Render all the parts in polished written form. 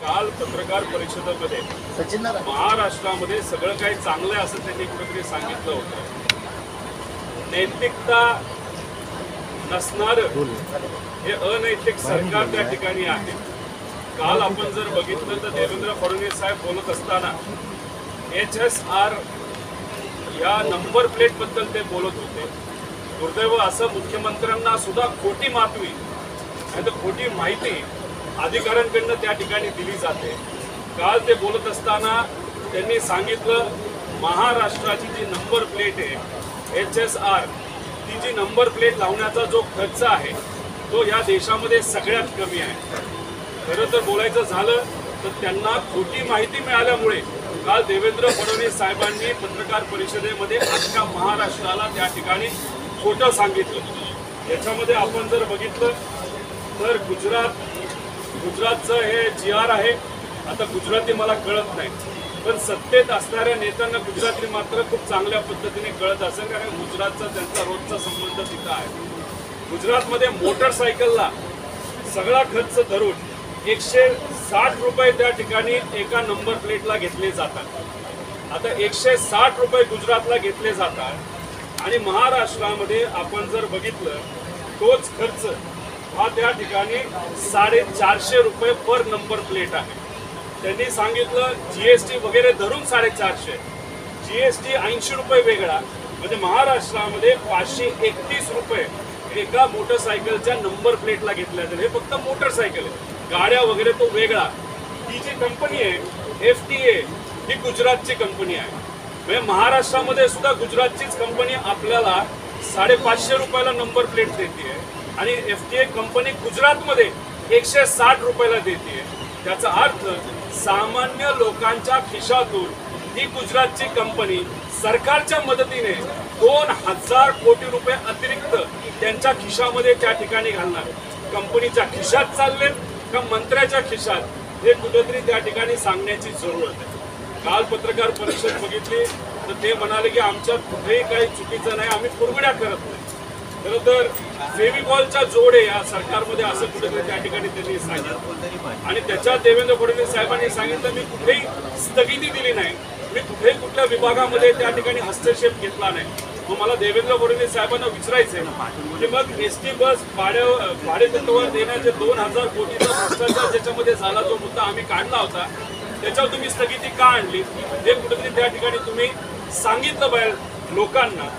काल पत्रकार परिषदेमध्ये महाराष्ट्रामध्ये सगळं काही चांगलं आहे असं त्यांनी कुठेतरी सांगितलं होतं। नैतिकता नसणार हे अनैतिक सरकार त्या ठिकाणी आहे। काल आपण जर बघितलं तर देवेंद्र फडणवीस साहेब बोलत असताना HSR या नंबर प्लेट बद्दल ते बोलत होते। दुर्दैव असं मुख्यमंत्र्यांना सुद्धा खोटी मातवी आणि खोटी माहिती अधिकाऱ्यांकडनं त्या ठिकाणी दिली जाते। काल ते बोलत असताना त्यांनी सांगितलं महाराष्ट्राची जी नंबर प्लेट आहे HSR ती जी नंबर प्लेट लावण्याचा जो खर्च आहे तो या देशामध्ये सगळ्यात कमी आहे। खरं तर बोलायचं झालं तर त्यांना खोटी माहिती मिळाल्यामुळे काल देवेंद्र फडणवीस साहेबांनी पत्रकार परिषदेमध्ये अख्ख्या महाराष्ट्राला त्या ठिकाणी खोटं सांगितलं। याच्यामध्ये आपण जर बघितलं तर गुजरातचं हे GR आहे। आता गुजराती मला कळत नाही पण सत्तेत असणाऱ्या नेत्यांना गुजराती मात्र खूप चांगल्या पद्धतीने कळत असेल कारण गुजरातचा त्यांचा रोजचा संबंध तिथं आहे। गुजरातमध्ये मोटरसायकलला सगळा खर्च धरून 160 रुपये त्या ठिकाणी एका नंबर प्लेटला घेतले जातात। आता 160 रुपये गुजरातला घेतले जातात आणि महाराष्ट्रामध्ये आपण जर बघितलं तोच खर्च हा त्या ठिकाणी 450 रुपये पर नंबर प्लेट आहे। त्यांनी सांगितलं GST वगैरे धरून 450, GST 80 रुपये वेगळा, म्हणजे महाराष्ट्रामध्ये 531 रुपये एका मोटरसायकलच्या नंबर प्लेटला घेतल्या जातात। हे फक्त मोटरसायकल आहे, गाड्या वगैरे तो वेगळा। ही जी कंपनी आहे FTA ही गुजरातची कंपनी आहे, म्हणजे महाराष्ट्रामध्ये सुद्धा गुजरातचीच कंपनी आपल्याला 550 रुपयाला नंबर प्लेट देते आणि FTA कंपनी गुजरातमध्ये 160 रुपयाला देते। त्याचा अर्थ सामान्य लोकांच्या खिशातून ही गुजरातची कंपनी सरकारच्या मदतीने 2000 कोटी रुपये अतिरिक्त त्यांच्या खिशामध्ये त्या ठिकाणी घालणार। कंपनीच्या खिशात चालले का मंत्र्याच्या खिशात हे कुठेतरी त्या ठिकाणी सांगण्याची जरूरत आहे। काल पत्रकार परिषद बघितली तर ते म्हणाले की आमच्यात कुठेही काही चुकीचं नाही, आम्ही कुरघड्या करत नाही। खरं तर फेविकॉलच्या जोडे या सरकारमध्ये असं कुठेतरी त्या ठिकाणी त्यांनी सांगितलं आणि त्याच्यात देवेंद्र फडणवीस साहेबांनी सांगितलं मी कुठेही स्थगिती दिली नाही, मी कुठेही कुठल्या विभागामध्ये त्या ठिकाणी हस्तक्षेप घेतला नाही। मग मला देवेंद्र फडणवीस साहेबांना विचारायचंय की मग ST बस भाडेतत्वावर देण्याचे 2000 कोटीचा भ्रष्टाचार ज्याच्यामध्ये झाला जो मुद्दा आम्ही काढला होता त्याच्यावर तुम्ही स्थगिती का आणली हे कुठेतरी त्या ठिकाणी तुम्ही सांगितलं पाहिजे लोकांना।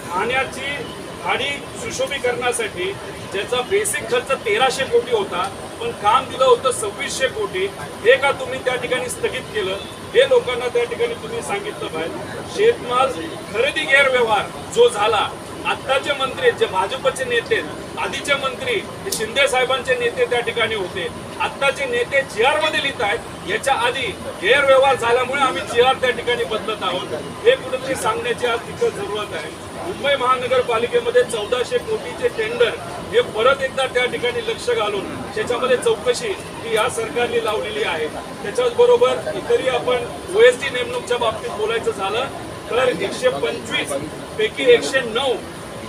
ठाण्याची खाडी सुशोभीकरणासाठी ज्याचा बेसिक खर्च 1300 कोटी होता पण काम दिलं होतं 2600 कोटी, हे का तुम्ही त्या ठिकाणी स्थगित केलं हे लोकांना त्या ठिकाणी तुम्ही सांगितलं पाहिजे। शेतमाल खरेदी गैरव्यवहार जो झाला, आत्ताचे मंत्री जे भाजपचे नेते, आधीचे मंत्री शिंदे साहेबांचे नेते त्या ठिकाणी होते, आत्ताचे नेते GR मध्ये लिहित आहेत याच्या आधी गैरव्यवहार झाल्यामुळे आम्ही GR त्या ठिकाणी बदलत आहोत हे कुठेतरी सांगण्याची आज तिथं जरूरत आहे। मुंबई महानगरपालिकेमध्ये 1400 कोटीचे टेंडर हे परत एकदा त्या ठिकाणी लक्ष घालून त्याच्यामध्ये चौकशी ही या सरकारने लावलेली आहे। त्याच्याच बरोबर इतरही आपण OSD नेमणूकच्या बाबतीत बोलायचं झालं तर 125 पैकी 109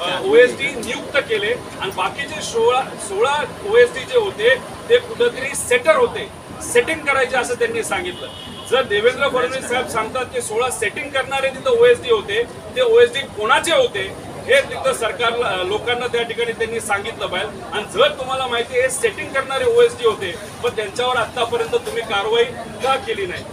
OSD नियुक्त केले आणि बाकीचे 16 OSD जे होते ते कुठेतरी सेटर होते, सेटिंग करायचे असं त्यांनी सांगितलं। जर देवेंद्र फडणवीस साहेब सांगतात की 16 सेटिंग करणारे तिथं OSD होते, ते OSD कोणाचे होते हे तिथं सरकार लोकांना त्या ठिकाणी त्यांनी सांगितलं पाहिजे। आणि जर तुम्हाला माहिती आहे सेटिंग करणारे OSD होते पण त्यांच्यावर आतापर्यंत तुम्ही कारवाई का केली नाही